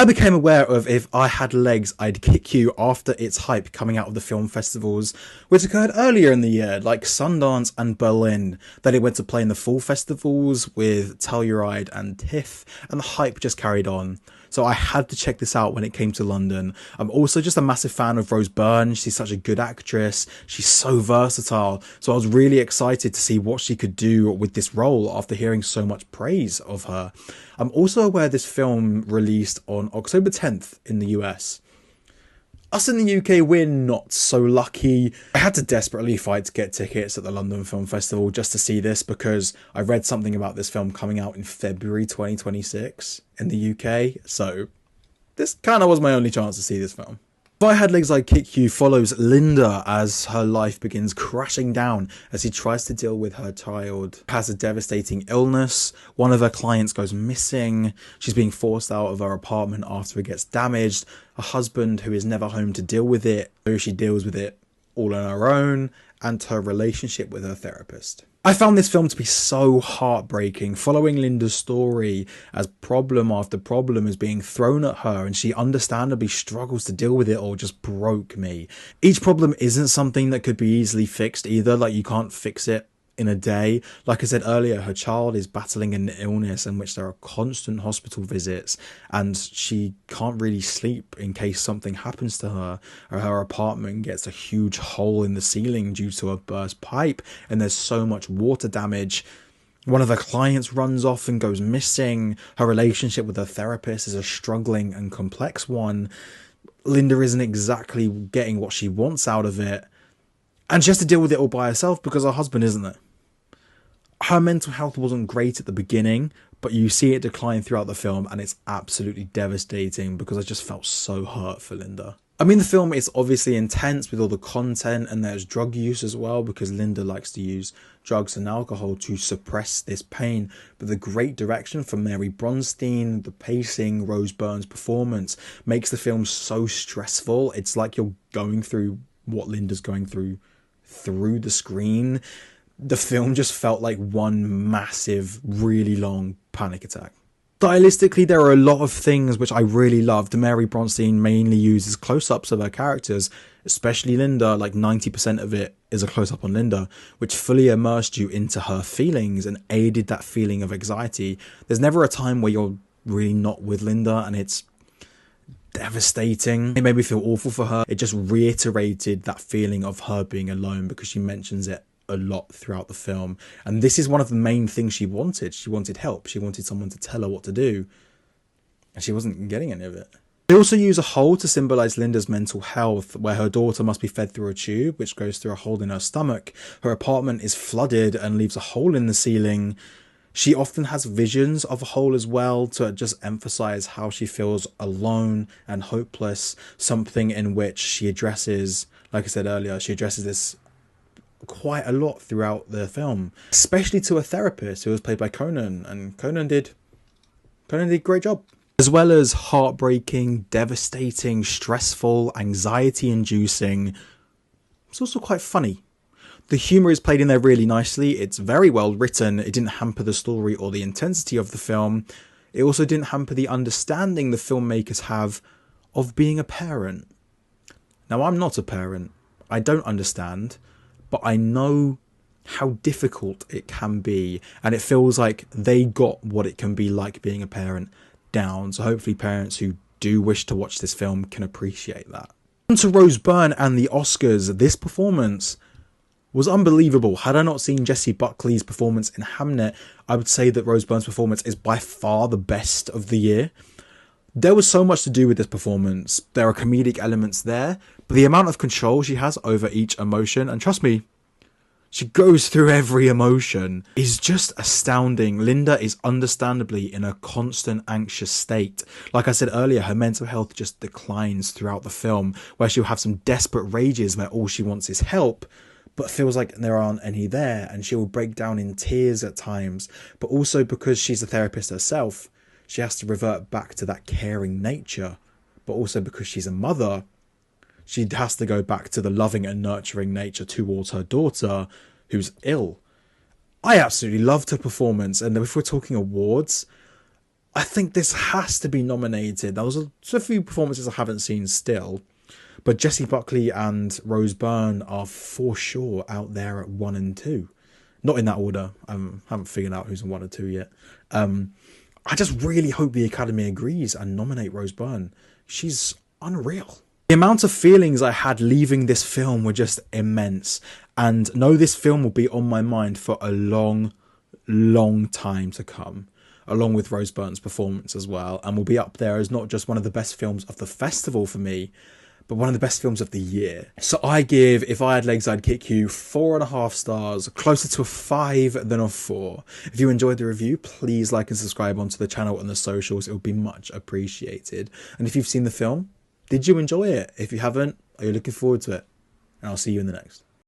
I became aware of If I Had Legs, I'd Kick You after its hype coming out of the film festivals, which occurred earlier in the year, like Sundance and Berlin. Then it went to play in the fall festivals with Telluride and TIFF, and the hype just carried on. So I had to check this out when it came to London. I'm also just a massive fan of Byrne. She's such a good actress. She's so versatile. So I was really excited to see what she could do with this role after hearing so much praise of her. I'm also aware this film released on October 10th in the US. Us in the UK, we're not so lucky. I had to desperately fight to get tickets at the London Film Festival just to see this, because I read something about this film coming out in February 2026 in the UK. So this kind of was my only chance to see this film. If I Had Legs, I'd Kick You follows Linda as her life begins crashing down as she tries to deal with her child. Has a devastating illness, one of her clients goes missing, she's being forced out of her apartment after it gets damaged, a husband who is never home to deal with it, so she deals with it all on her own, and her relationship with her therapist. I found this film to be so heartbreaking, following Linda's story as problem after problem is being thrown at her and she understandably struggles to deal with it all. Just broke me. Each problem isn't something that could be easily fixed either, like you can't fix it in a day. Like I said earlier, her child is battling an illness in which there are constant hospital visits and she can't really sleep in case something happens to her, or her apartment gets a huge hole in the ceiling due to a burst pipe and there's so much water damage. One of her clients runs off and goes missing. Her relationship with her therapist is a struggling and complex one. Linda isn't exactly getting what she wants out of it, and she has to deal with it all by herself because her husband isn't there. Her mental health wasn't great at the beginning, but you see it decline throughout the film and it's absolutely devastating because I just felt so hurt for Linda. I mean, the film is obviously intense with all the content, and there's drug use as well because Linda likes to use drugs and alcohol to suppress this pain. But the great direction from Mary Bronstein, the pacing, Rose Byrne's performance makes the film so stressful. It's like you're going through what Linda's going through the screen. The film just felt like one massive, really long panic attack. Stylistically, there are a lot of things which I really loved. Mary Bronstein mainly uses close-ups of her characters, especially Linda. Like 90% of it is a close-up on Linda, which fully immersed you into her feelings and aided that feeling of anxiety. There's never a time where you're really not with Linda and it's devastating. It made me feel awful for her. It just reiterated that feeling of her being alone because she mentions it a lot throughout the film, and this is one of the main things she wanted. She wanted help. She wanted someone to tell her what to do, and she wasn't getting any of it. They also use a hole to symbolize Linda's mental health, where her daughter must be fed through a tube which goes through a hole in her stomach. Her apartment is flooded and leaves a hole in the ceiling. She often has visions of a hole as well, to just emphasize how she feels alone and hopeless, something in which she addresses, like I said earlier, she addresses this quite a lot throughout the film, especially to a therapist who was played by Conan, and Conan did a great job. As well as heartbreaking, devastating, stressful, anxiety inducing, it's also quite funny. The humour is played in there really nicely. It's very well written. It didn't hamper the story or the intensity of the film. It also didn't hamper the understanding the filmmakers have of being a parent. Now, I'm not a parent. I don't understand, but I know how difficult it can be, and it feels like they got what it can be like being a parent down. So hopefully parents who do wish to watch this film can appreciate that. On to Rose Byrne and the Oscars. This performance was unbelievable. Had I not seen Jessie Buckley's performance in Hamnet, I would say that Rose Byrne's performance is by far the best of the year. There was so much to do with this performance. There are comedic elements there, but the amount of control she has over each emotion, and trust me, she goes through every emotion, is just astounding. Linda is understandably in a constant anxious state. Like I said earlier, her mental health just declines throughout the film, where she'll have some desperate rages where all she wants is help, but feels like there aren't any there, and she will break down in tears at times. But also because she's a therapist herself, she has to revert back to that caring nature. But also because she's a mother, she has to go back to the loving and nurturing nature towards her daughter, who's ill. I absolutely loved her performance, and if we're talking awards, I think this has to be nominated. There was a few performances I haven't seen still, but Jessie Buckley and Rose Byrne are for sure out there at 1 and 2. Not in that order. I haven't figured out who's in 1 or 2 yet. I just really hope the Academy agrees and nominate Rose Byrne. She's unreal. The amount of feelings I had leaving this film were just immense. And know this film will be on my mind for a long, long time to come, along with Rose Byrne's performance as well, and will be up there as not just one of the best films of the festival for me, but one of the best films of the year. So I give If I Had Legs I'd Kick You 4.5 stars, closer to a 5 than a 4. If you enjoyed the review, please like and subscribe onto the channel and the socials. It would be much appreciated. And if you've seen the film, did you enjoy it? If you haven't, are you looking forward to it? And I'll see you in the next.